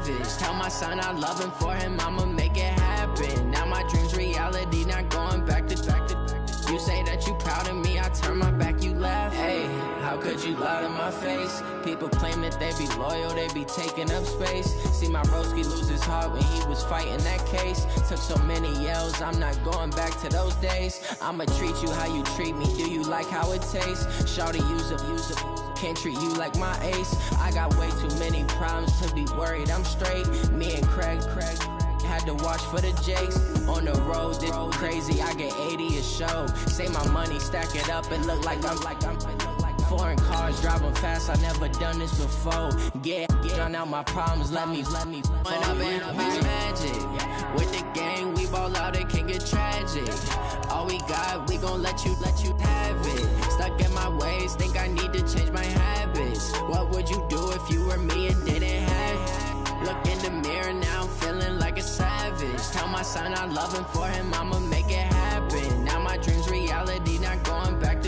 savage. Tell my son I love him, for him I'ma make it happen. Now my dream's reality, not going back to. You say that you proud of me, I turn my back, you laugh. Hey, how could you lie to my face? People claim that they be loyal, they be taking up space. See my broski lose his heart when he was fighting that case. Took so many yells, I'm not going back to those days. I'ma treat you how you treat me, do you like how it tastes? Shawty, use up, can't treat you like my ace. I got way too many problems to be worried, I'm straight. Me and Craig had to watch for the Jakes. On the road, this crazy, I get 80 a show. Say my money, stack it up and look like I'm foreign cars, driving fast, I never done this before. Get drown out my problems, let me When up in beach magic. With the gang, we ball out, it can get tragic. All we got, we gon' let you have it. Stuck in my ways, think I need to change my habits. What would you do if you were me and didn't have it? Look in the mirror now, I'm feeling like a savage. Tell my son I love him, for him I'ma make it happen. Now my dream's reality, not going back to.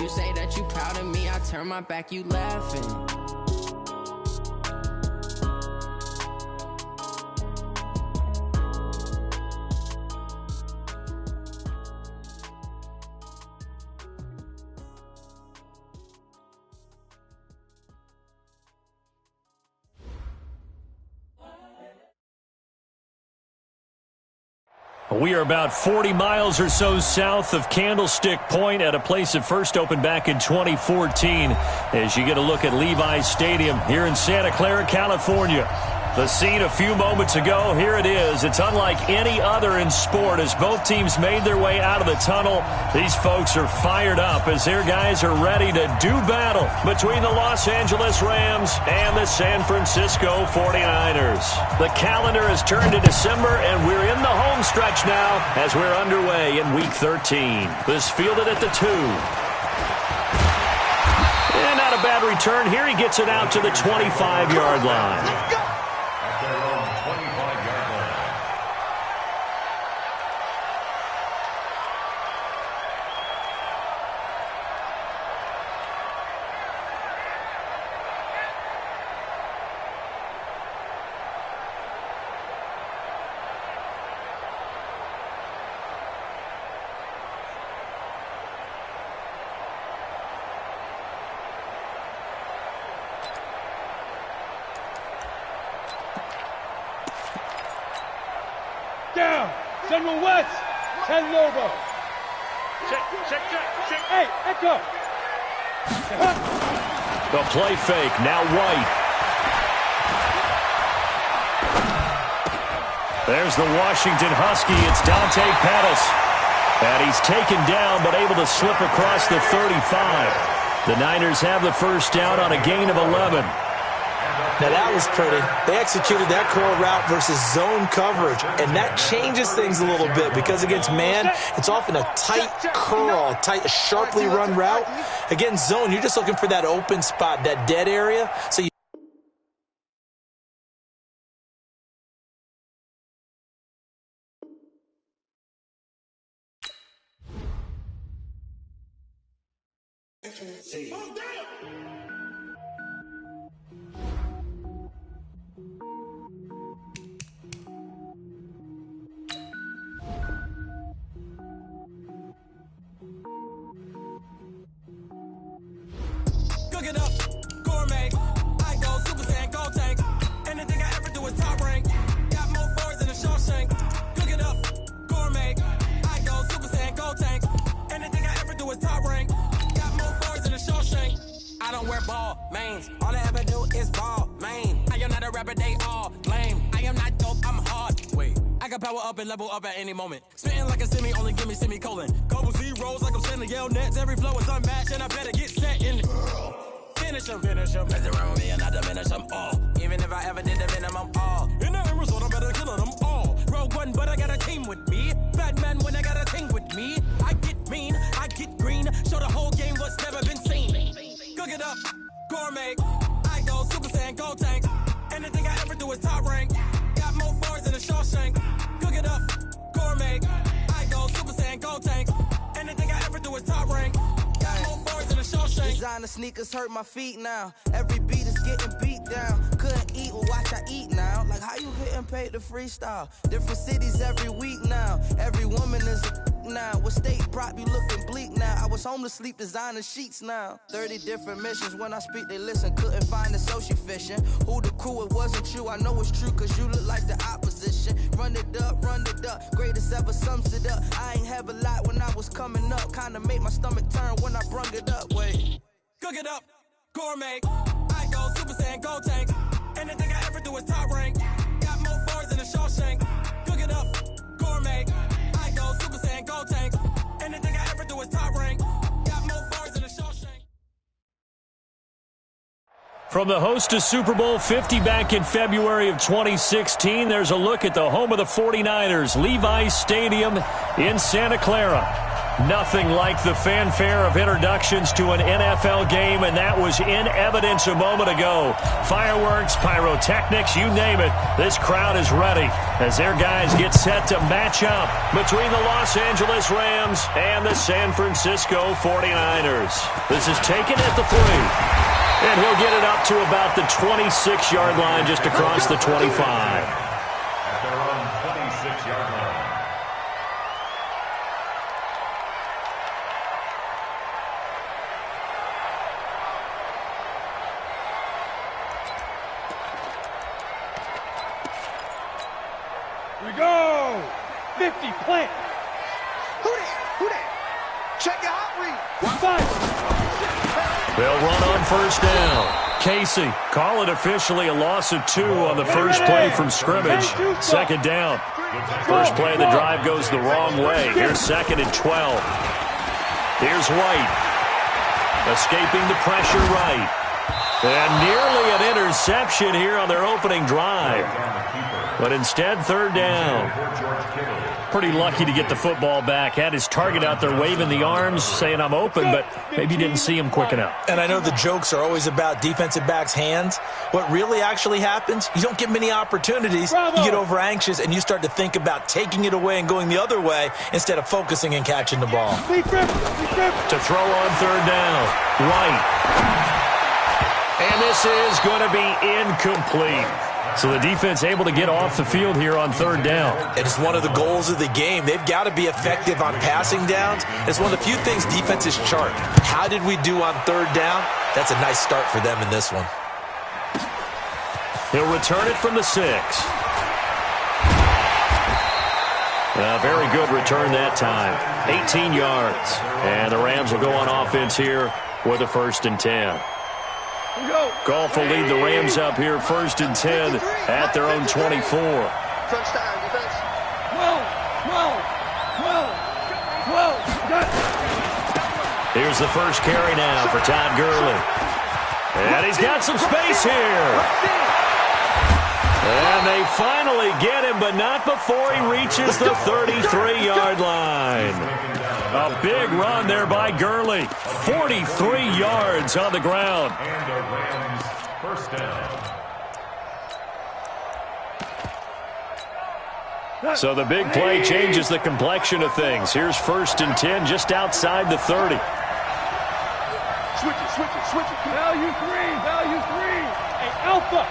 You say that you proud of me, I turn my back, you laughing. We are about 40 miles or so south of Candlestick Point at a place that first opened back in 2014 as you get a look at Levi's Stadium here in Santa Clara, California. The scene a few moments ago, here it is. It's unlike any other in sport as both teams made their way out of the tunnel. These folks are fired up as their guys are ready to do battle between the Los Angeles Rams and the San Francisco 49ers. The calendar has turned to December, and we're in the home stretch now as we're underway in Week 13. This fielded at the 2. And not a bad return. Here he gets it out to the 25-yard line. Let's go! Down. General West. 10 Lobo. Check. Hey, echo. The play fake. Now White. There's the Washington Husky. It's Dante Pettis. And he's taken down but able to slip across the 35. The Niners have the first down on a gain of 11. Now that was pretty. They executed that curl route versus zone coverage, and that changes things a little bit because against man, it's often a tight curl, sharply run route. Against zone, you're just looking for that open spot, that dead area. So you Cook it up, gourmet. I go Super Saiyan, go tank. Anything I ever do is top rank. Got more boys than a Shawshank. Cook it up, gourmet. I go Super Saiyan, go tank. Anything I ever do is top rank. Got more boys than a Shawshank. I don't wear ball mains. All I ever do is ball main. I am not a rapper, they all lame. I am not dope, I'm hard. Wait, I can power up and level up at any moment. Spitting like a semi, only give me semicolon. Couple zeros like I'm sending yell nets. Every flow is unmatched and I better get set in. Finish them. Mess around with me and I diminish them all. Even if I ever did the minimum all. In the end result, I'm better killing them all. Rogue one, but I got a team with me. Bad man when I got a team with me. I get mean, I get green. Show the whole game what's never been seen. Cook it up, gourmet. I go Super Saiyan, go tank. Anything I ever do is top rank. Got more boys than a Shawshank. Cook it up, gourmet. I go Super Saiyan, go tank. Anything I ever do is top rank. Designer sneakers hurt my feet now. Every beat is getting beat down. Couldn't eat, well watch I eat now. made the freestyle. Different cities every week now. Every woman is a now. What state prop you looking bleak now? I was home to sleep designing sheets now. 30 different missions. When I speak, they listen. Couldn't find the social fishing. Who the crew? It wasn't you. I know it's true, cause you look like the opposition. Run it up, run it up. Greatest ever sums it up. I ain't have a lot when I was coming up. Kinda made my stomach turn when I brung it up. Wait. Cook it up, gourmet. I go Super Saiyan, go tank. Anything I ever do is top rank. Got more bars than a Shawshank. Cook it up, gourmet. I go Super Saiyan, go tank. Anything I ever do is top rank. Got more bars than a Shawshank. From the host to Super Bowl 50 back in February of 2016, there's a look at the home of the 49ers, Levi's Stadium in Santa Clara. Nothing like the fanfare of introductions to an NFL game, and that was in evidence a moment ago. Fireworks, pyrotechnics, you name it. This crowd is ready as their guys get set to match up between the Los Angeles Rams and the San Francisco 49ers. This is taken at the 3. And he'll get it up to about the 26-yard line, just across the 25. At their own 26-yard line. Here we go! 50, plant! Who that? Check your hot read. Five! They'll run on first down. Casey, call it officially a loss of 2 on the first play from scrimmage. Second down. First play of the drive goes the wrong way. Here's 2nd and 12. Here's White. Escaping the pressure right. And nearly an interception here on their opening drive. But instead, 3rd down. Pretty lucky to get the football back. Had his target out there waving the arms, saying I'm open, but maybe didn't see him quick enough. And I know the jokes are always about defensive backs' hands. What really actually happens, you don't get many opportunities. You get over anxious, and you start to think about taking it away and going the other way instead of focusing and catching the ball. To throw on 3rd down, White. And this is going to be incomplete. So the defense able to get off the field here on 3rd down. It's one of the goals of the game. They've got to be effective on passing downs. It's one of the few things defenses chart. How did we do on 3rd down? That's a nice start for them in this one. He'll return it from the 6. A very good return that time. 18 yards. And the Rams will go on offense here with a 1st and 10. Goff will lead the Rams up here 1st and 10 at their own 24. Crunch time, defense. Here's the first carry now for Todd Gurley. And he's got some space here. And they finally get him, but not before he reaches the 33-yard line. A big run there by Gurley. 43 yards on the ground. And the Rams first down. So the big play changes the complexion of things. Here's 1st and 10 just outside the 30. Switch it. Value 3. Hey, Alpha.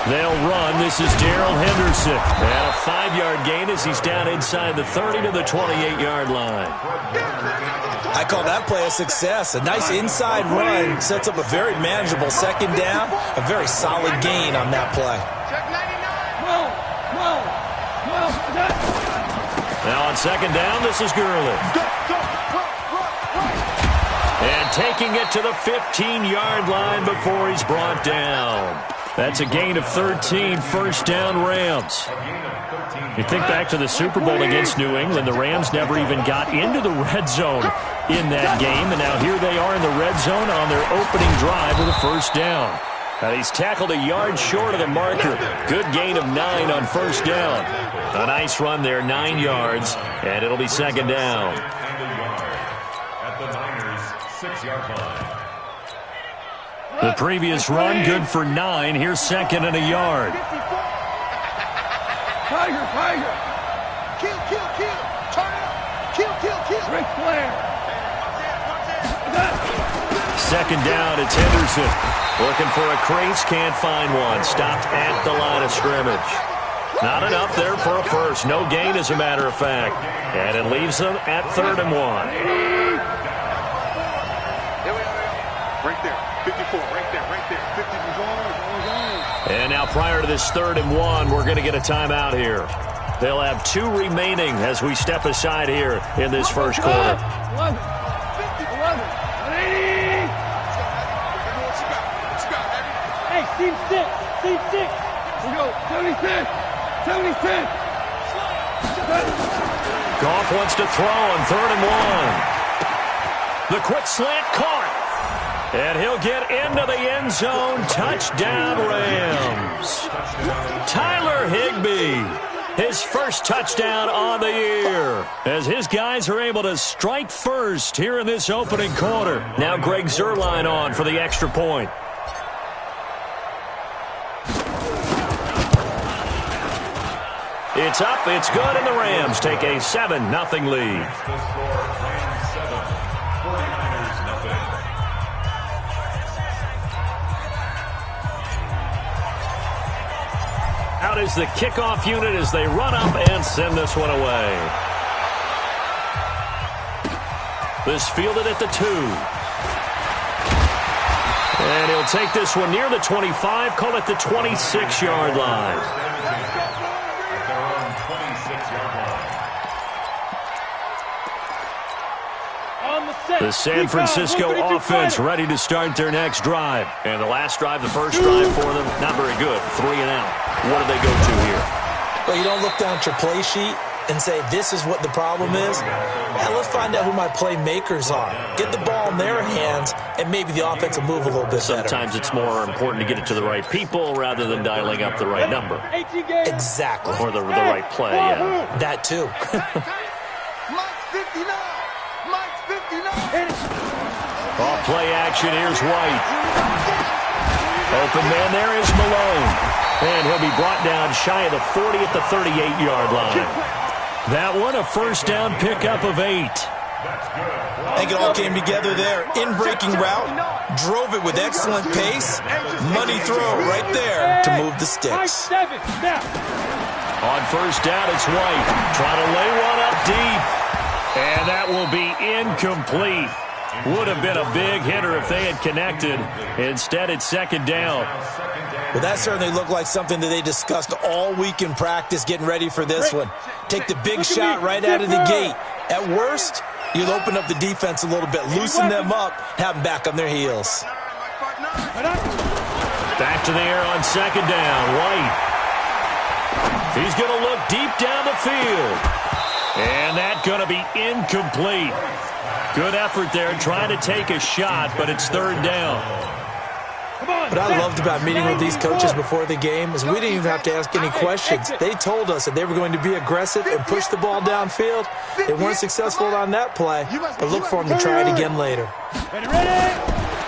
They'll run. This is Darrell Henderson. And a 5-yard gain as he's down inside the 30 to the 28-yard line. I call that play a success. A nice inside run sets up a very manageable 2nd down. A very solid gain on that play. Now on 2nd down, this is Gurley. And taking it to the 15-yard line before he's brought down. That's a gain of 13, 1st down Rams. You think back to the Super Bowl against New England, the Rams never even got into the red zone in that game, and now here they are in the red zone on their opening drive with a 1st down. And he's tackled a yard short of the marker. Good gain of 9 on 1st down. A nice run there, 9 yards, and it'll be 2nd down. At the Niners' 6-yard line. The previous run, good for 9. Here's 2nd and a yard. Tiger. Kill. Turn it up. Kill. Ric Flair. Second down, it's Henderson. Looking for a crease, can't find one. Stopped at the line of scrimmage. Not enough there for a first. No gain, as a matter of fact. And it leaves them at 3rd and 1. Right there. 54. Right there. 54. And now prior to this 3rd and 1, we're going to get a timeout here. They'll have 2 remaining as we step aside here in this first quarter. 11. Hey, team 6. Team 6. We go. 76. 76. Goff wants to throw on 3rd and 1. The quick slant caught. And he'll get into the end zone. Touchdown, Rams. Tyler Higbee. His first touchdown on the year. As his guys are able to strike first here in this opening quarter. Now Greg Zuerlein on for the extra point. It's up, it's good, and the Rams take a 7-0 lead. Out is the kickoff unit as they run up and send this one away. This fielded at the 2. And he'll take this one near the 25, call it the 26-yard line. The San Francisco offense ready to start their next drive. And the last drive, the first drive for them, not very good. 3 and out. What do they go to here? Well, you don't look down at your play sheet and say, this is what the problem is. Now let's find out who my playmakers are. Get the ball in their hands, and maybe the offense will move a little bit better. Sometimes it's more important to get it to the right people rather than dialing up the right number. Exactly. Or the right play, yeah. That too. Mike's 59. Mike's 59. Off play action, here's White. Open man there is Malone. And he'll be brought down shy of the 40 at the 38-yard line. That one, a first down pickup of 8. I think it all came together there. In-breaking route, drove it with excellent pace. Money throw right there to move the sticks. On first down, it's White. Trying to lay one up deep. And that will be incomplete. Would have been a big hitter if they had connected. Instead, it's second down. Well, that certainly looked like something that they discussed all week in practice getting ready for this one. Take the big shot right out of the gate. At worst, you'll open up the defense a little bit, loosen them up, have them back on their heels. Back to the air on second down. White. He's going to look deep down the field. And that's going to be incomplete. Good effort there trying to take a shot, but it's third down. What I loved about meeting with these coaches before the game is we didn't even have to ask any questions. They told us that they were going to be aggressive and push the ball downfield. They weren't successful on that play, but look for them to try it again later.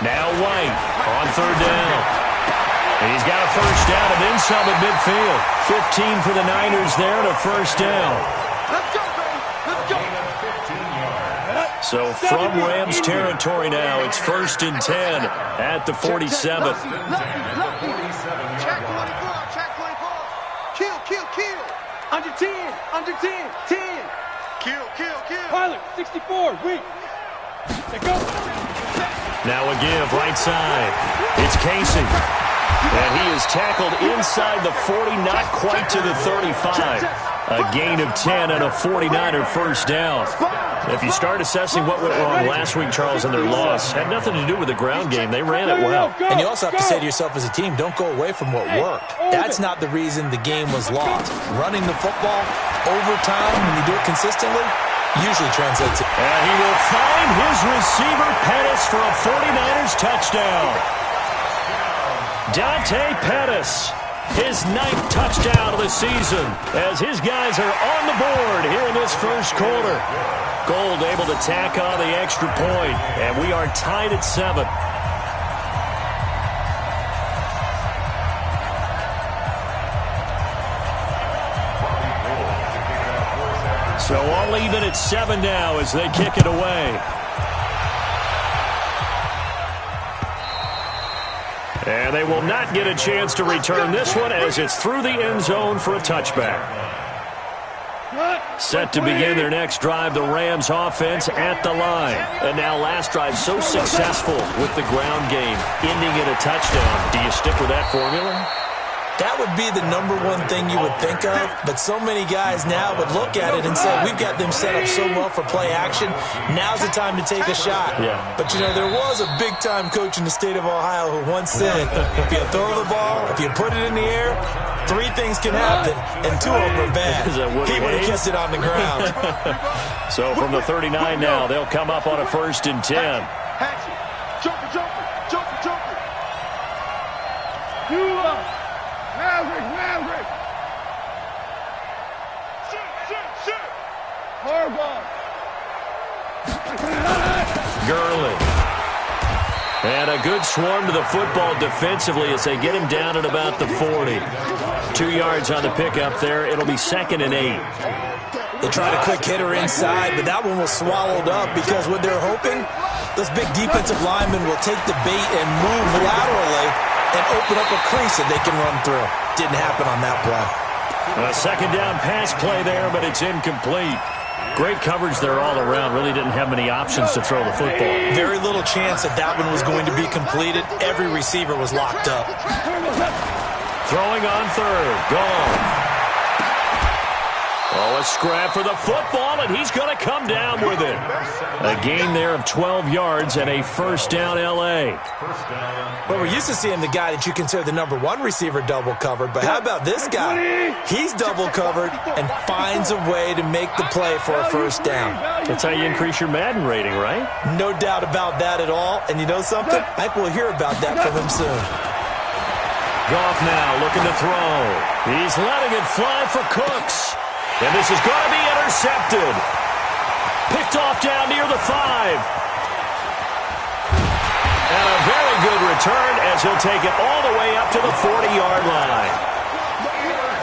Now White on third down. He's got a first down and then some at midfield. 15 for the Niners there and a first down. Let's go, baby. Let's go. So from Rams territory now, it's 1st and 10 at the 47. Check 24. Check 24. Kill. Under 10. Under 10. 10. Kill. Pilot, 64. Weak. They go. Now a give right side. It's Casey. And he is tackled inside the 40, not quite to the 35. A gain of 10 and a 49er first down. If you start assessing what went wrong last week, Charles, in their loss, had nothing to do with the ground game. They ran it well. And you also have to say to yourself as a team, don't go away from what worked. That's not the reason the game was lost. Running the football over time, when you do it consistently, usually translates it. And he will find his receiver, Pettis, for a 49ers touchdown. Dante Pettis, his 9th touchdown of the season, as his guys are on the board here in this first quarter. Gold able to tack on the extra point, and we are tied at 7. So all even at 7 now as they kick it away. And they will not get a chance to return this one as it's through the end zone for a touchback. Set to begin their next drive, the Rams offense at the line. And now last drive so successful with the ground game, ending in a touchdown. Do you stick with that formula? That would be the number one thing you would think of, but so many guys now would look at it and say, we've got them set up so well for play action, now's the time to take a shot. Yeah. But, you know, there was a big-time coach in the state of Ohio who once said, if you throw the ball, if you put it in the air, 3 things can happen, and 2 of them are bad. He would have kissed it on the ground. So from the 39 now, they'll come up on a 1st and 10. Joker. Maverick. Shit. Horrible. Gurley. And a good swarm to the football defensively as they get him down at about the 40. 2 yards on the pickup there. It'll be 2nd and 8. They tried a quick hitter inside, but that one was swallowed up because what they're hoping, those big defensive linemen will take the bait and move laterally and open up a crease that they can run through. Didn't happen on that play. A 2nd down pass play there, but it's incomplete. Great coverage there all around. Really didn't have many options to throw the football. Very little chance that one was going to be completed. Every receiver was locked up. Throwing on 3rd. Gone. Oh, a scrap for the football, and he's going to come down with it. A gain there of 12 yards and a 1st down L.A. Well, we're used to seeing the guy that you consider the number 1 receiver double covered, but how about this guy? He's double covered and finds a way to make the play for a 1st down. That's how you increase your Madden rating, right? No doubt about that at all. And you know something? I think we'll hear about that from him soon. Goff now looking to throw. He's letting it fly for Cooks. And this is going to be intercepted. Picked off down near the 5. And a very good return as he'll take it all the way up to the 40-yard line.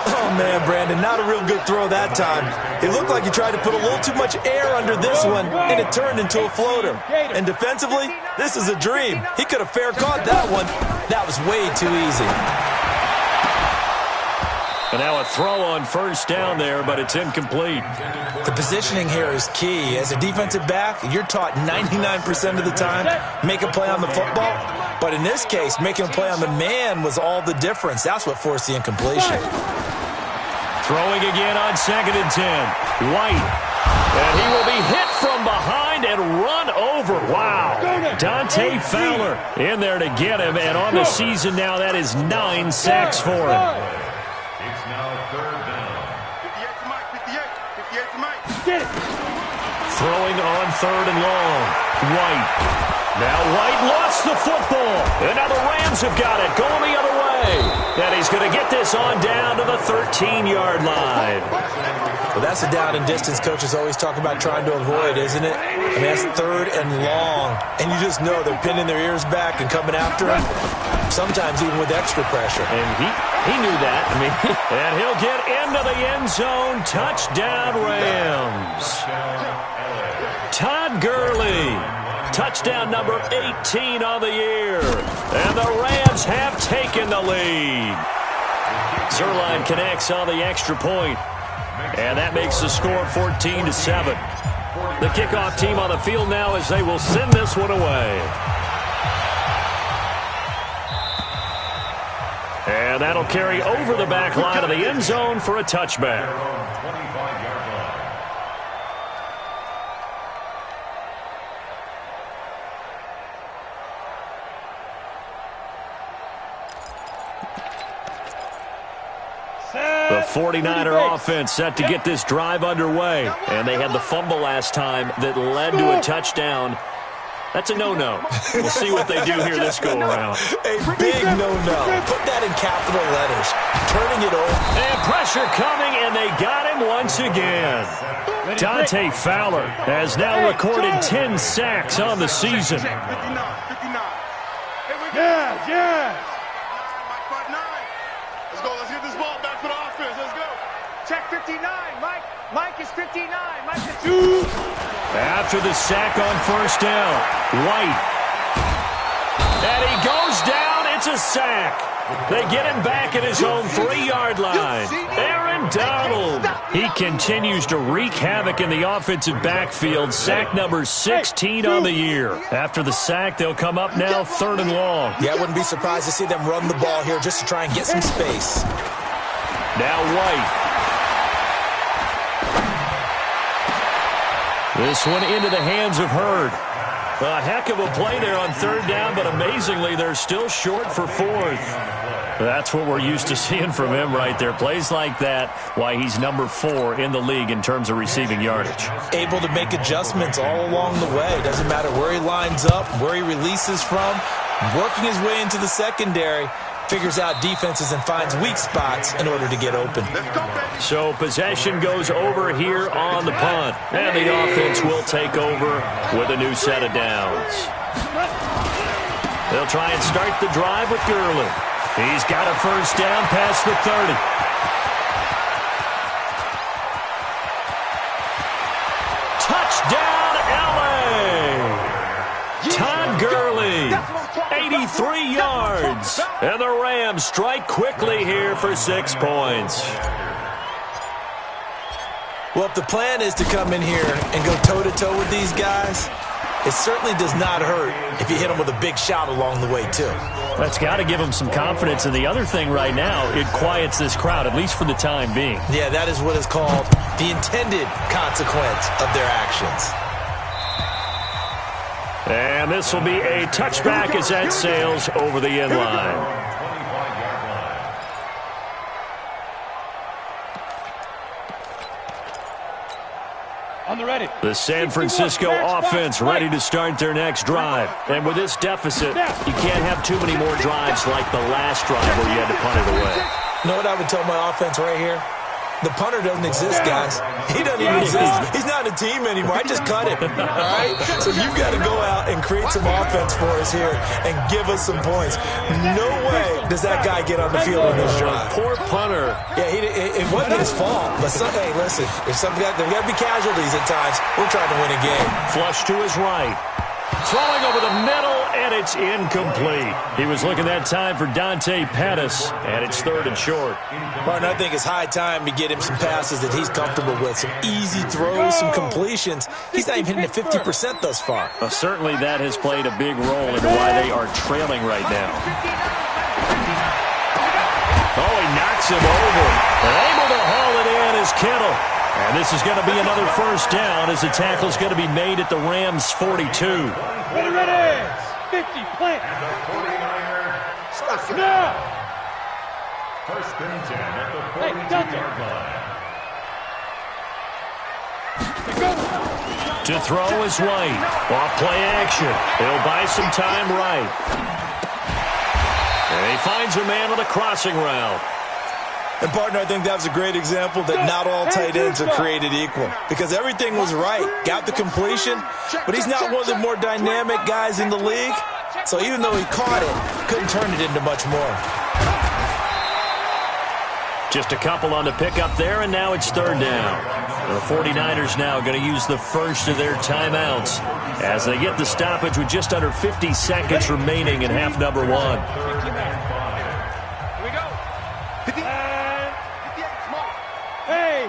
Oh, man, Brandon, not a real good throw that time. It looked like he tried to put a little too much air under this one, and it turned into a floater. And defensively, this is a dream. He could have fair caught that one. That was way too easy. And now a throw on 1st down there, but it's incomplete. The positioning here is key. As a defensive back, you're taught 99% of the time, make a play on the football. But in this case, making a play on the man was all the difference. That's what forced the incompletion. Throwing again on 2nd and 10. White. And he will be hit from behind and run over. Wow. Dante Fowler in there to get him. And on the season now, that is 9 sacks for him. It's now 3rd down. 58 to Mike. 58 to Mike. Throwing on 3rd and long. White. Now White lost the football. And now the Rams have got it. Going the other way. And he's going to get this on down to the 13-yard line. Well, that's a down and distance coaches always talk about trying to avoid, isn't it? I mean, that's 3rd and long. And you just know they're pinning their ears back and coming after him, sometimes even with extra pressure. And he knew that. I mean, and he'll get into the end zone. Touchdown, Rams. Todd Gurley. Touchdown number 18 on the year. And the Rams have taken the lead. Zerline connects on the extra point. And that makes the score 14-7. The kickoff team on the field now as they will send this one away. And that'll carry over the back line of the end zone for a touchback. The 49er offense set to get this drive underway. And they had the fumble last time that led to a touchdown. That's a no-no. We'll see what they do here this go-around. A big no-no. Put that in capital letters. Turning it over. And pressure coming, and they got him once again. Dante Fowler has now recorded 10 sacks on the season. 59. Yeah. Let's go. Let's get this ball back for the offense. Let's go. Check 59. Mike is 59. Mike is 2. After the sack on 1st down, White. And he goes down. It's It's a sack. They get him back at his own 3-yard line. Aaron Donald. He continues to wreak havoc in the offensive backfield. Sack number 16 on the year. After the sack, they'll come up now 3rd and long. Yeah, I wouldn't be surprised to see them run the ball here just to try and get some space. Now White. This one into the hands of Hurd. A heck of a play there on 3rd down, but amazingly, they're still short for 4th. That's what we're used to seeing from him right there. Plays like that, why he's number 4 in the league in terms of receiving yardage. Able to make adjustments all along the way. Doesn't matter where he lines up, where he releases from. Working his way into the secondary. Figures out defenses and finds weak spots in order to get open. So possession goes over here on the punt. And the offense will take over with a new set of downs. They'll try and start the drive with Gurley. He's got a 1st down past the 30. Touchdown, L.A. Todd Gurley. 83 yards. And the Rams strike quickly here for 6 points. Well, if the plan is to come in here and go toe-to-toe with these guys, it certainly does not hurt if you hit them with a big shot along the way, too. That's got to give them some confidence. And the other thing right now, it quiets this crowd, at least for the time being. Yeah, that is what is called the intended consequence of their actions. And this will be a touchback as that sails over the end line. On the ready. The San Francisco offense ready to start their next drive. And with this deficit, you can't have too many more drives like the last drive where you had to punt it away. You know what I would tell my offense right here? The punter doesn't exist, guys. He doesn't even exist. He's not a team anymore. I just cut him. All right? So you've got to go out and create some offense for us here and give us some points. No way does that guy get on the field on this drive. Poor punter. Yeah, it wasn't his fault. But hey, listen, there's got to be casualties at times. We're trying to win a game. Flush to his right. Throwing over the middle, and it's incomplete. He was looking that time for Dante Pettis, and it's 3rd and short. Martin, I think it's high time to get him some passes that he's comfortable with, some easy throws, some completions. He's not even hitting at 50% thus far. Well, certainly that has played a big role in why they are trailing right now. Oh, he knocks him over. And able to haul it in is Kittle. And this is going to be another 1st down as the tackle is going to be made at the Rams' 42. Ready, 50, plant. Now. 1st and 10 at the 42-yard line. To throw is White. Off play action. He'll buy some time right. And he finds a man on a crossing route. And, partner, I think that was a great example that not all tight ends are created equal. Because everything was right. Got the completion, but he's not one of the more dynamic guys in the league. So even though he caught it, couldn't turn it into much more. Just a couple on the pickup there, and now it's 3rd down. The 49ers now going to use the first of their timeouts as they get the stoppage with just under 50 seconds remaining in half number 1.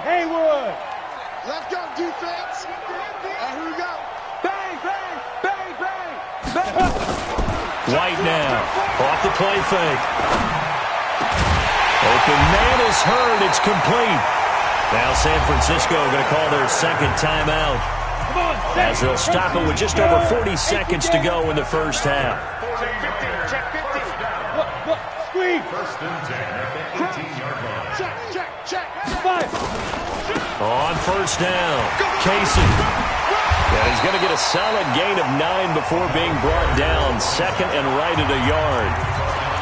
Haywood. Let's go, defense. And here we go. Bang, bang, bang, bang, bang. White now. Off the play fake. Open man is Hurd. It's complete. Now San Francisco going to call their 2nd timeout as they'll stop it with just over 40 seconds to go in the 1st half. Check 50. Look, screen. 1st and 10 at the 18-yard line. Check. 5. On 1st down, Casey. And he's going to get a solid gain of 9 before being brought down. 2nd and right at a yard.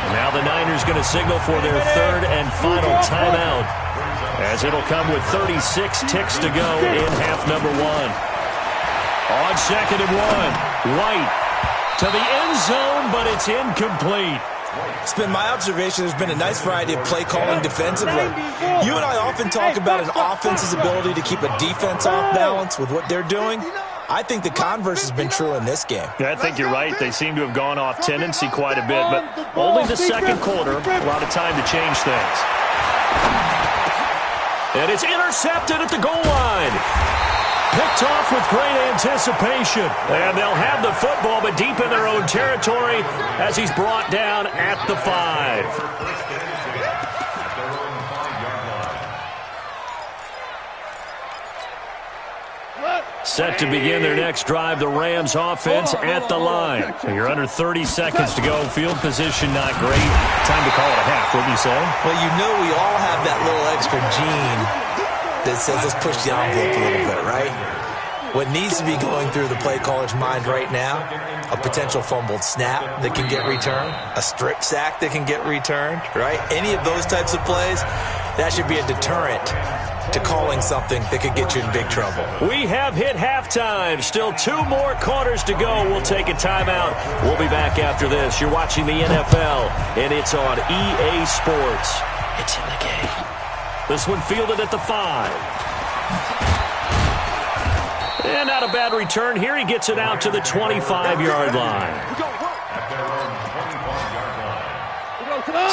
And now the Niners going to signal for their 3rd and final timeout, as it'll come with 36 ticks to go in half number 1. On 2nd and 1, White to the end zone, but it's incomplete. It's been my observation there's been a nice variety of play calling defensively. You and I often talk about an offense's ability to keep a defense off balance with what they're doing. I think the converse has been true in this game. Yeah, I think you're right. They seem to have gone off tendency quite a bit, but only the second quarter, a lot of time to change things. And it's intercepted at the goal line. Picked off with great anticipation. And they'll have the football, but deep in their own territory as he's brought down at the 5. Set to begin their next drive, the Rams offense at the line. You're under 30 seconds to go. Field position not great. Time to call it a half, wouldn't you say? Well, you know we all have that little extra gene that says let's push the envelope a little bit, right? What needs to be going through the play caller's mind right now, a potential fumbled snap that can get returned, a strip sack that can get returned, right? Any of those types of plays, that should be a deterrent to calling something that could get you in big trouble. We have hit halftime. Still 2 more quarters to go. We'll take a timeout. We'll be back after this. You're watching the NFL, and it's on EA Sports. It's in the game. This one fielded at the 5. And not a bad return here. He gets it out to the 25-yard line.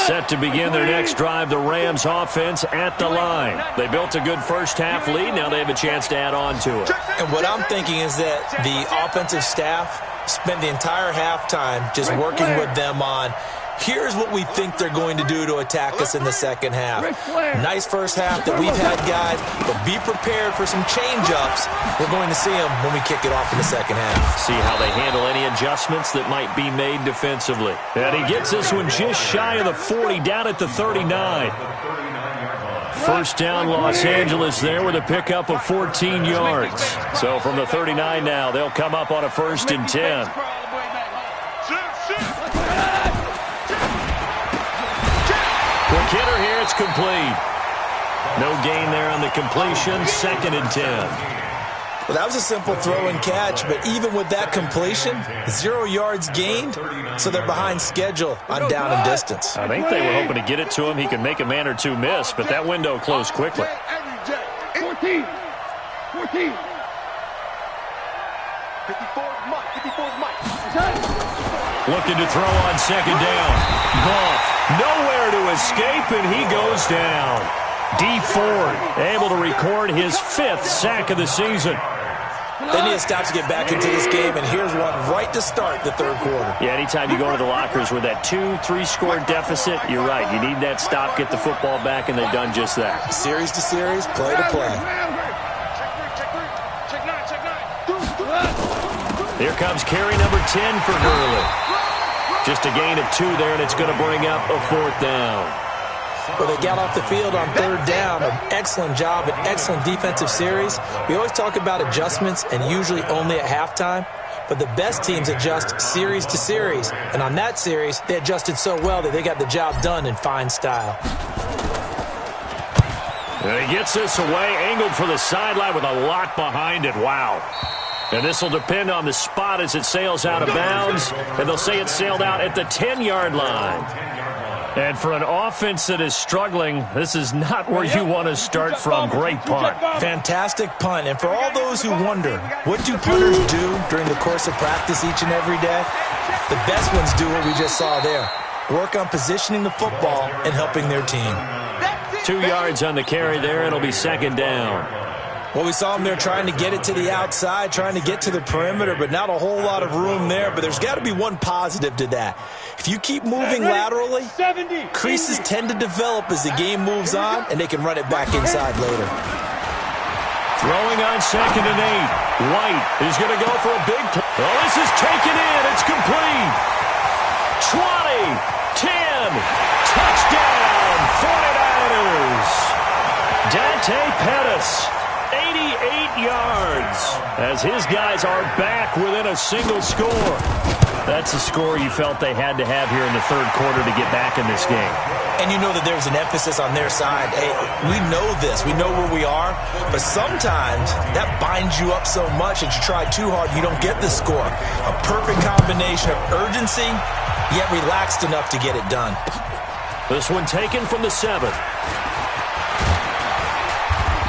Set to begin their next drive, the Rams offense at the line. They built a good first-half lead. Now they have a chance to add on to it. And what I'm thinking is that the offensive staff spent the entire halftime just working with them on, here's what we think they're going to do to attack us in the second half. Nice first half that we've had, guys, but be prepared for some change-ups. We're going to see them when we kick it off in the second half. See how they handle any adjustments that might be made defensively. And he gets this one just shy of the 40, down at the 39. First down, Los Angeles there with a pickup of 14 yards. So from the 39 now, they'll come up on a 1st and 10. Quick hitter here, it's complete. No gain there on the completion, 2nd and 10. Well, that was a simple throw and catch, but even with that completion, 0 yards gained, so they're behind schedule on down and distance. I think they were hoping to get it to him. He could make a man or two miss, but that window closed quickly. 14. 14. 54 Mike. Looking to throw on 2nd down. Goff nowhere to escape, and he goes down. D Ford able to record his 5th sack of the season. They need to stop to get back into this game, and here's one right to start the 3rd quarter. Yeah, anytime you go to the lockers with that 2-3 score deficit, you're right. You need that stop, get the football back, and they've done just that. Series to series, play to play. Here comes carry number 10 for Gurley. Just a gain of 2 there, and it's going to bring up a 4th down. Well, they got off the field on 3rd down. An excellent job, an excellent defensive series. We always talk about adjustments, and usually only at halftime. But the best teams adjust series to series. And on that series, they adjusted so well that they got the job done in fine style. And he gets this away, angled for the sideline with a lot behind it. Wow. And this will depend on the spot as it sails out of bounds. And they'll say it sailed out at the 10-yard line. And for an offense that is struggling, this is not where you want to start from. Great punt. Fantastic punt. And for all those who wonder, what do punters do during the course of practice each and every day? The best ones do what we just saw there. Work on positioning the football and helping their team. 2 yards on the carry there. It'll be 2nd down. Well, we saw them there trying to get it to the outside, trying to get to the perimeter, but not a whole lot of room there. But there's got to be one positive to that. If you keep moving laterally, creases tend to develop as the game moves on, and they can run it back inside later. Throwing on 2nd and 8. White is going to go for a big play. Oh, this is taken in. It's complete. 20, 10, touchdown, 49ers. Dante Pettis. 88 yards as his guys are back within a single score. That's a score you felt they had to have here in the 3rd quarter to get back in this game. And you know that there's an emphasis on their side. Hey, we know this. We know where we are. But sometimes that binds you up so much that you try too hard, you don't get the score. A perfect combination of urgency, yet relaxed enough to get it done. This one taken from the 7.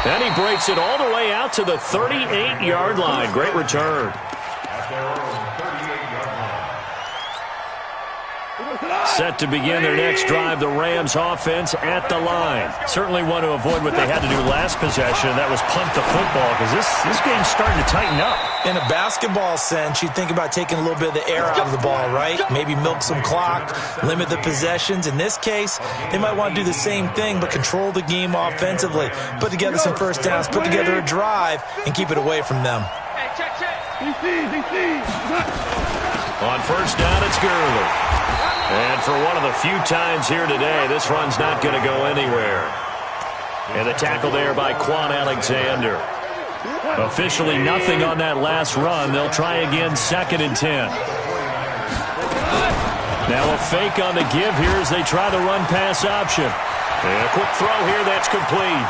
And he breaks it all the way out to the 38-yard line. Great return. Set to begin their next drive, the Rams offense at the line. Certainly want to avoid what they had to do last possession. That was punt the football, because this game's starting to tighten up. In a basketball sense, you think about taking a little bit of the air out of the ball, right? Maybe milk some clock, limit the possessions. In this case, they might want to do the same thing, but control the game offensively. Put together some first downs, put together a drive, and keep it away from them. On first down, it's Gurley. And for one of the few times here today, this run's not going to go anywhere. And the tackle there by Quan Alexander. Officially nothing on that last run. They'll try again, 2nd and 10. Now a fake on the give here as they try the run-pass option. And a quick throw here, that's complete.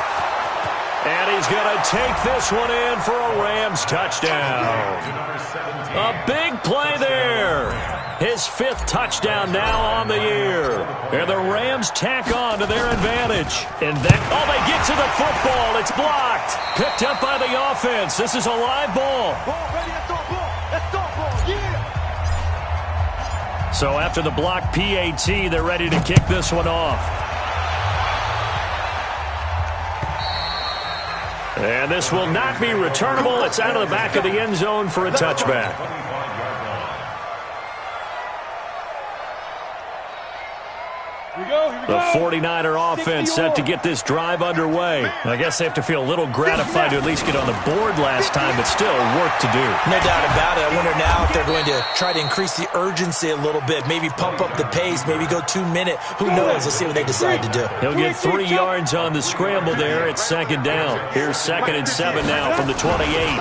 And he's going to take this one in for a Rams touchdown. A big play there. His 5th touchdown now on the year. And the Rams tack on to their advantage. And then, they get to the football. It's blocked. Picked up by the offense. This is a live ball. So after the block PAT, they're ready to kick this one off. And this will not be returnable. It's out of the back of the end zone for a touchback. The 49er offense set to get this drive underway. I guess they have to feel a little gratified to at least get on the board last time, but still work to do. No doubt about it. I wonder now if they're going to try to increase the urgency a little bit, maybe pump up the pace, maybe go 2-minute. Who knows? Let's see what they decide to do. He'll get 3 yards on the scramble there. It's 2nd down. Here's 2nd and 7 now from the 28.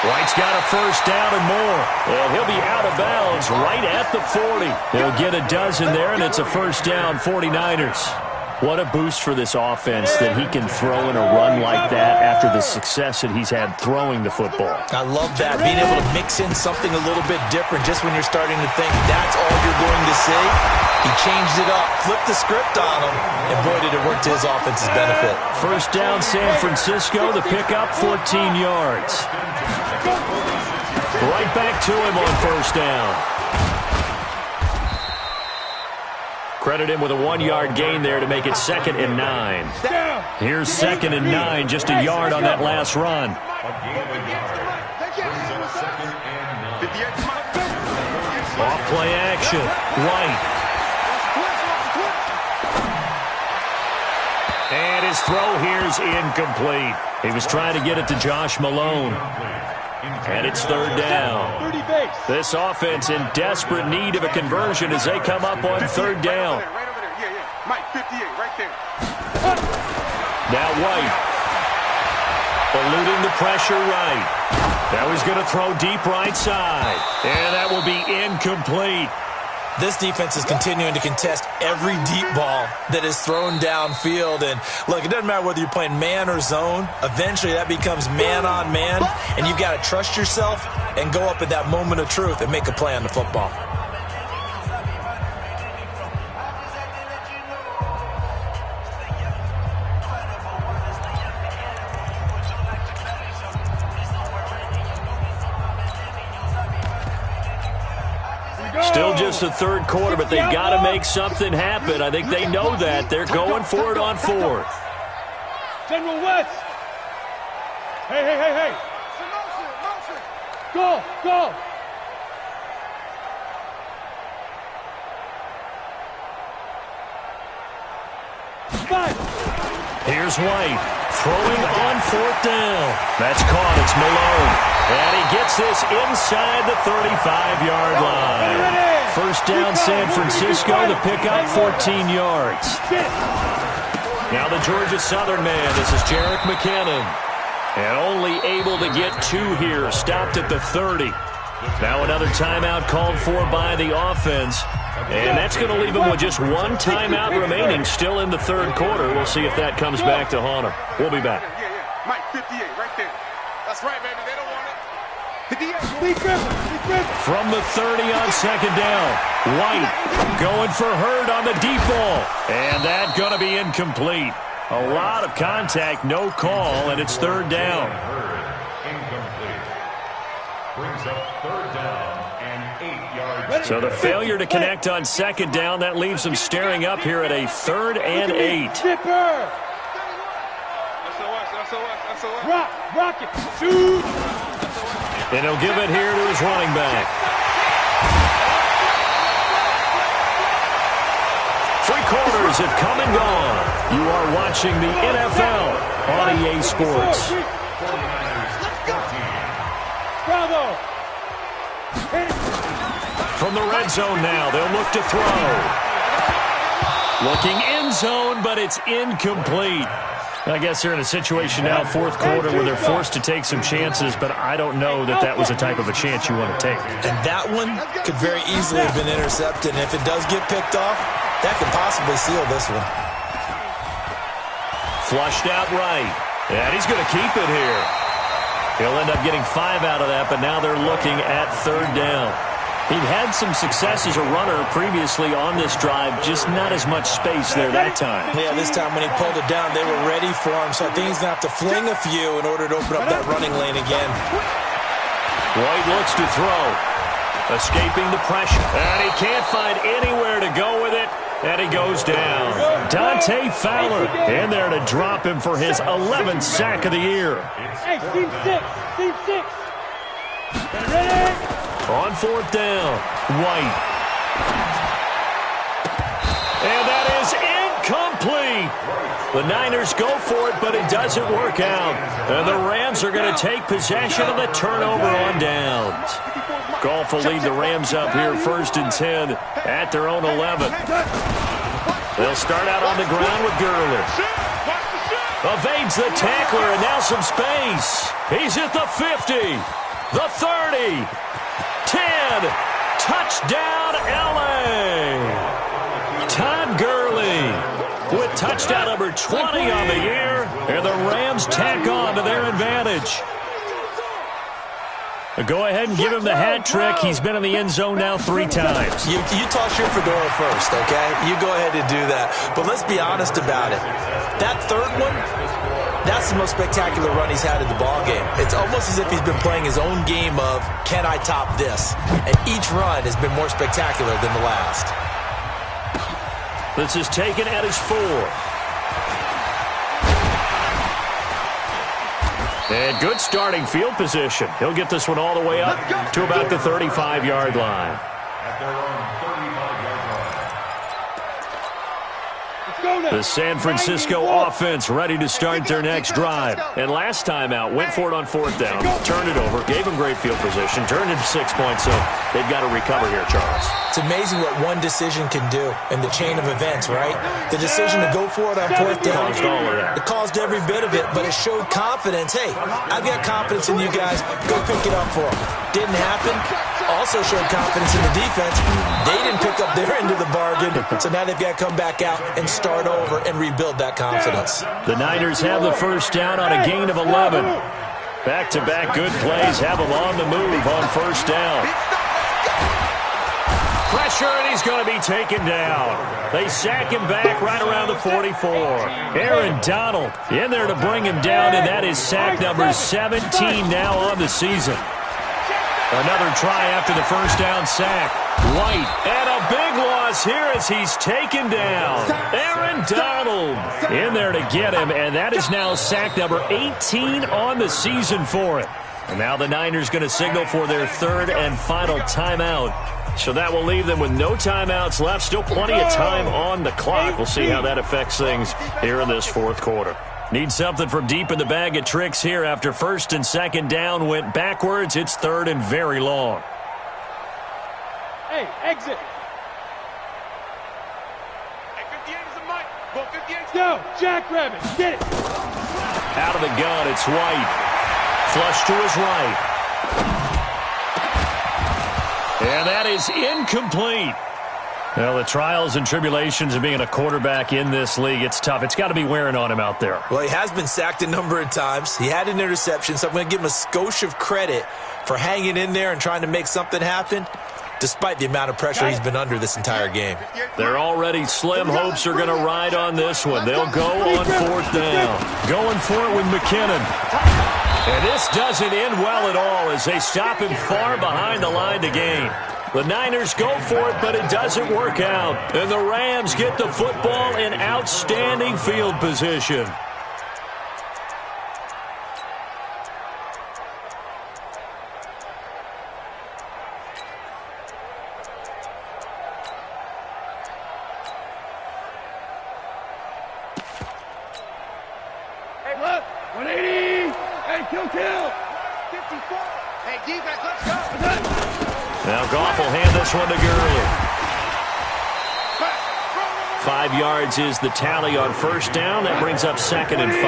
White's got a first down and more. And he'll be out of bounds right at the 40. He'll get a dozen there, and it's a first down, 49ers. What a boost for this offense that he can throw in a run like that after the success that he's had throwing the football. I love that, being able to mix in something a little bit different just when you're starting to think that's all you're going to see. He changed it up, flipped the script on him, and boy, did it work to his offense's benefit. First down, San Francisco. The pickup, 14 yards. Right back to him on first down. Credit him with a 1-yard gain there to make it 2nd and 9. Here's 2nd and 9, just a yard on that last run. Off play action. White. And his throw here's incomplete. He was trying to get it to Josh Malone. And it's 3rd down. This offense in desperate need of a conversion as they come up on 3rd down. Now White. Eluding the pressure right. Now he's going to throw deep right side. And that will be incomplete. This defense is continuing to contest every deep ball that is thrown downfield. And, look, it doesn't matter whether you're playing man or zone. Eventually, that becomes man-on-man, and you've got to trust yourself and go up at that moment of truth and make a play on the football. Still just the 3rd quarter, but they've got to make something happen. I think they know that. They're going for it on 4th. General West. Hey. Go. Here's White. Throwing on 4th down. That's caught. It's Malone. And he gets this inside the 35-yard line. First down, San Francisco. The pickup, 14 yards. Now the Georgia Southern man. This is Jerick McKinnon. And only able to get 2 here. Stopped at the 30. Now another timeout called for by the offense. And that's going to leave him with just 1 timeout remaining still in the 3rd quarter. We'll see if that comes back to haunt him. We'll be back. Mike 58 right there. That's right, baby. They don't want it. From the 30 on second down. White going for Hurd on the deep ball. And that's going to be incomplete. A lot of contact, no call, and it's third down. Incomplete. Brings up third down and 8 yards. So the failure to connect on second down, that leaves them staring up here at a 3rd and 8. Rock it. Shoot. And he'll give it here to his running back. 3 quarters have come and gone. You are watching the NFL on EA Sports. Bravo. From the red zone now, they'll look to throw. Looking end zone, but it's incomplete. I guess they're in a situation now, 4th quarter, where they're forced to take some chances, but I don't know that that was the type of a chance you want to take. And that one could very easily have been intercepted, and if it does get picked off, that could possibly seal this one. Flushed out right, and he's going to keep it here. He'll end up getting 5 out of that, but now they're looking at third down. He'd had some success as a runner previously on this drive, just not as much space there that time. Yeah, this time when he pulled it down, they were ready for him, so I think he's going to have to fling a few in order to open up that running lane again. White looks to throw, escaping the pressure, and he can't find anywhere to go with it, and he goes down. Dante Fowler in there to drop him for his 11th sack of the year. Hey, team 6. Team 6. Ready? On 4th down, White. And that is incomplete. The Niners go for it, but it doesn't work out. And the Rams are going to take possession of the turnover on downs. Goff will lead the Rams up here 1st and 10 at their own 11. They'll start out on the ground with Gurley. Evades the tackler, and now some space. He's at the 50, the 30. 10, touchdown LA. Todd Gurley with touchdown number 20 on the year, and the Rams tack on to their advantage. Go ahead and give him the hat trick. He's been in the end zone now 3 times. You toss your fedora first, okay? You go ahead and do that. But let's be honest about it. That third one, that's the most spectacular run he's had in the ballgame. It's almost as if he's been playing his own game of, can I top this? And each run has been more spectacular than the last. This is taken at his 4. And good starting field position. He'll get this one all the way up to about the 35-yard line. At their own 35-yard The San Francisco offense ready to start their next drive. And last time out, went for it on 4th down, turned it over, gave them great field position, turned it to 6 points, so they've got to recover here, Charles. It's amazing what one decision can do in the chain of events, right? The decision to go for it on 4th down, Caused all of that. it caused every bit of it, but it showed confidence. Hey, I've got confidence in you guys. Go pick it up for them. Didn't happen. Also showed confidence in the defense. They didn't pick up their end of the bargain, so now they've got to come back out and start over and rebuild that confidence. The Niners have the first down on a gain of 11. Back-to-back good plays have them on the move on 1st down. Pressure, and he's going to be taken down. They sack him back right around the 44. Aaron Donald in there to bring him down, and that is sack number 17 now on the season. Another try after the first down sack. White, and a big loss here as he's taken down. Aaron Donald in there to get him, and that is now sack number 18 on the season for him. And now the Niners going to signal for their 3rd and final timeout. So that will leave them with no timeouts left. Still plenty of time on the clock. We'll see how that affects things here in this 4th quarter. Need something from deep in the bag of tricks here after 1st and 2nd down went backwards. It's 3rd and very long. Hey, exit. Hey, 58 is a mic. Go 58. Go, jackrabbit, get it. Out of the gun, it's White. Flush to his right. And that is incomplete. Well, the trials and tribulations of being a quarterback in this league, it's tough. It's got to be wearing on him out there. Well, he has been sacked a number of times. He had an interception, so I'm going to give him a skosh of credit for hanging in there and trying to make something happen, despite the amount of pressure he's been under this entire game. Their already slim hopes are going to ride on this one. They'll go on 4th down. Going for it with McKinnon. And this doesn't end well at all as they stop him far behind the line to gain. The Niners go for it, but it doesn't work out. And the Rams get the football in outstanding field position. Hey, look, 180. Hey, kill. 54. Hey, defense, let's go. Now Goff will hand this one to Gurley. 5 yards is the tally on 1st down. That brings up 2nd and 5.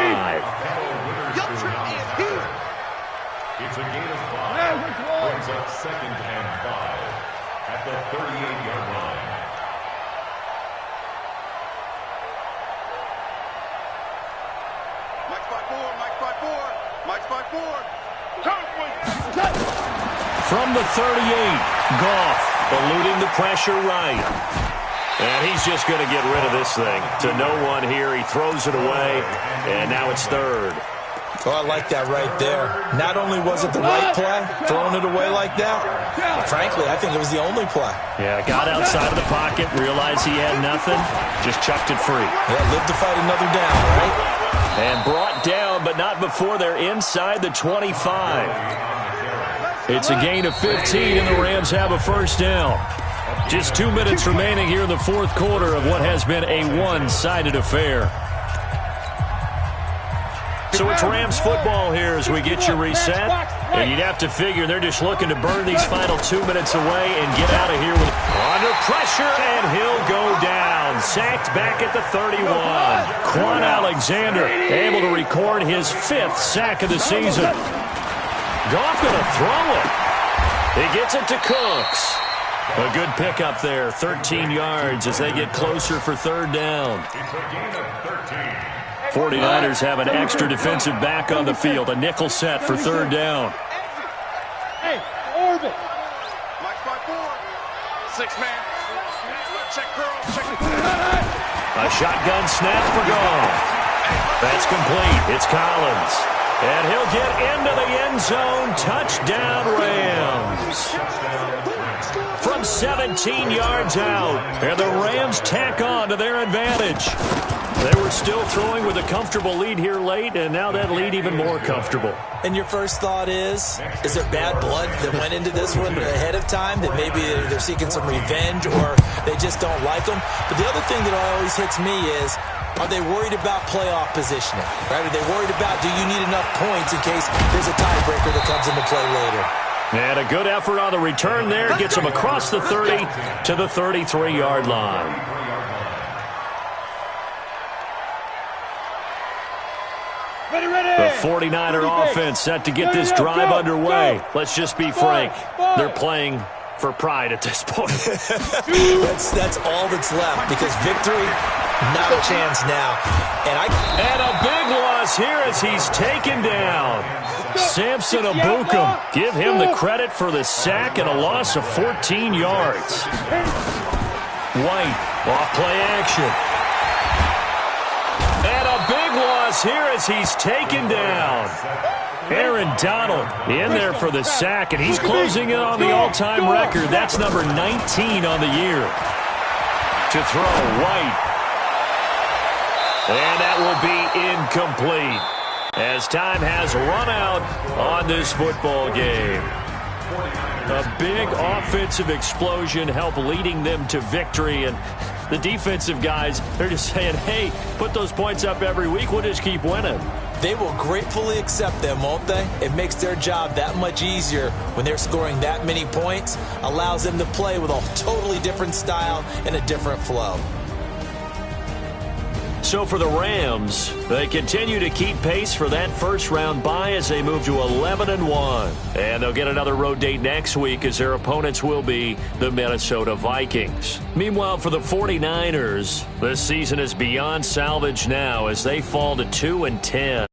It's a gain of 5. Brings up 2nd and 5 at the 38-yard line. Mike 5-4. From the 38, Goff eluding the pressure right. And he's just going to get rid of this thing. To no one here. He throws it away, and now it's 3rd. Oh, I like that right there. Not only was it the right play, throwing it away like that, frankly, I think it was the only play. Yeah, got outside of the pocket, realized he had nothing, just chucked it free. Yeah, lived to fight another down, right? And brought down, but not before they're inside the 25. It's a gain of 15, and the Rams have a 1st down. Just 2 minutes remaining here in the 4th quarter of what has been a one-sided affair. So it's Rams football here as we get you reset. And you'd have to figure they're just looking to burn these final 2 minutes away and get out of here with under pressure, and he'll go down. Sacked back at the 31. Quan Alexander able to record his 5th sack of the season. Goff going to throw it. He gets it to Cooks. A good pickup there, 13 yards as they get closer for 3rd down. It's a gain of 13. 49ers have an extra defensive back on the field. A nickel set for 3rd down. Hey, orbit. Mike 5-4. 6-man. Check curl. Check the A shotgun snap for Goff. That's complete. It's Collins. And he'll get into the end zone. Touchdown, Rams. From 17 yards out. And the Rams tack on to their advantage. They were still throwing with a comfortable lead here late, and now that lead even more comfortable. And your first thought is there bad blood that went into this one ahead of time, that maybe they're seeking some revenge or they just don't like them? But the other thing that always hits me is, are they worried about playoff positioning? Right? Are they worried about, do you need enough points in case there's a tiebreaker that comes into play later? And a good effort on the return there gets them across the 30 to the 33-yard line. The 49er offense set to get this drive underway. Let's just be frank. They're playing for pride at this point. that's all that's left, because victory, not a chance now. And a big loss here as he's taken down. Samson Abukum. Give him the credit for the sack and a loss of 14 yards. White off play action. And a big loss here as he's taken down. Aaron Donald in there for the sack, and he's closing in on the all-time record. That's number 19 on the year. To throw, White. And that will be incomplete as time has run out on this football game. A big offensive explosion helped leading them to victory, and the defensive guys, they're just saying, hey, put those points up every week. We'll just keep winning. They will gratefully accept them, won't they? It makes their job that much easier when they're scoring that many points. Allows them to play with a totally different style and a different flow. So for the Rams, they continue to keep pace for that first-round bye as they move to 11-1. And they'll get another road date next week as their opponents will be the Minnesota Vikings. Meanwhile, for the 49ers, this season is beyond salvage now as they fall to 2-10.